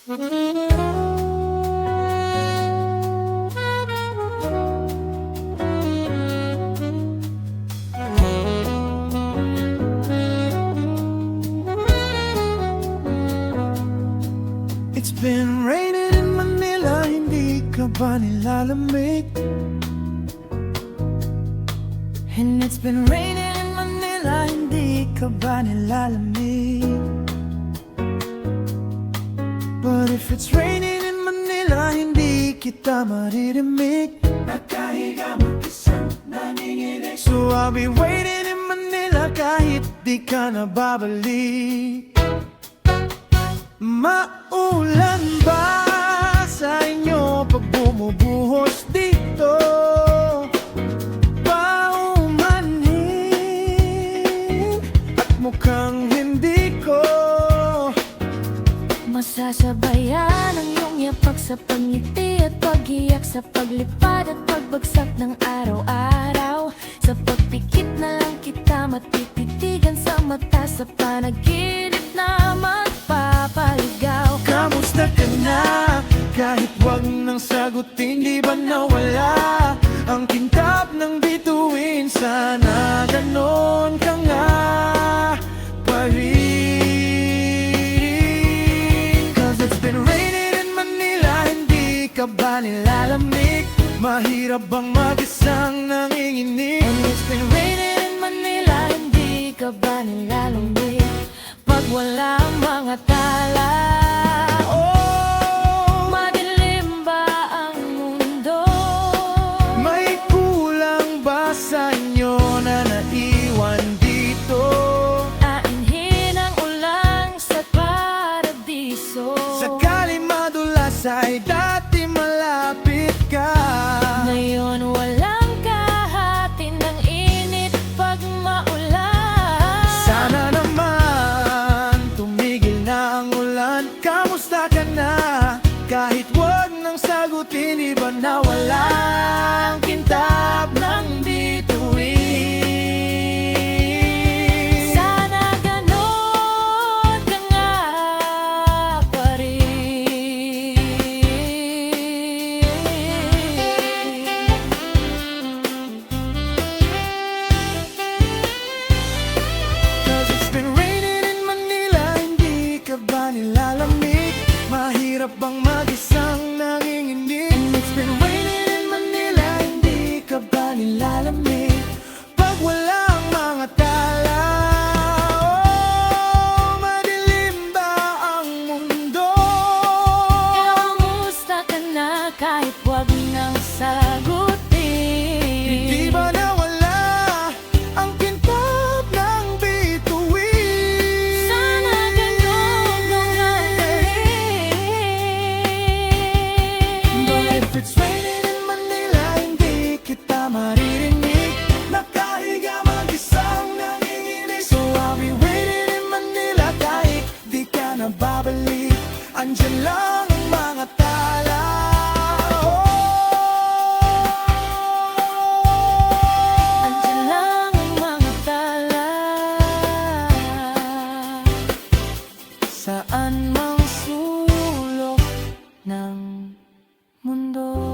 It's been raining in Manila, hindi ka ba nilalamig? And it's been raining in Manila, hindi ka ba nilalamig? But if it's raining in Manila, hindi kita maririnig. Nakahiga mag-isang nanginginig. So I'll be waiting in Manila kahit di ka na babalik. Maulan ba sa inyo pag bumubuhos dito? Paumanhin at mukhang hindi ko masasabayan ang iyong yapak sa pagngiti at pag-iyak sa paglipad at pagbagsak ng araw-araw. Sa pagpikit na lang kita matititigan sa mata, sa panaginip na magpapaligaw. Kamusta ka na? Kahit wag nang sagutin, di ba nawala ang kintab ng bituin? Sana ganon ka nga pa rin. Cause it's been raining in Manila, hindi ka ba nilalamig? Mahirap bang mag-isang nanginginig? And it's been raining in Manila, hindi ka ba nilalamig? Pag wala ang mga tala, Oh, madilim ba ang mundo? may kulang ba sa inyo na naiwan dito? Aanhin ang ulang sa paradiso. Sakali madulas ay dati malapit ka. Ngayon walang kahati ng init pag maulan. Sana naman tumigil na ang ulan. Kamusta ka na? Kahit wag nang sagutin, di ba nawala ang kintab ng bituin? Sana ganon ka nga pa rin. Cause it's been raining in Manila, hindi ka ba nilalamig? Mahirap bang mag-isang nanginginig? And it's been raining in Manila, hindi ka ba nilalamig? Pag wala ang mga tala, oh, madilim ba ang mundo? Kamusta ka na kahit wag nang sagutin? Di ba nawala ang kintab ng bituin? Sana ganon ka nga pa rin. But if it's raining in Manila, hindi kita maririnig. Nakahiga mag-isang nanginginig. So I'll be waiting in Manila kahit di ka na babalik. Andyan lang ang mga tala. Andyan lang ang mga tala. Saan mang sulok ng mundo.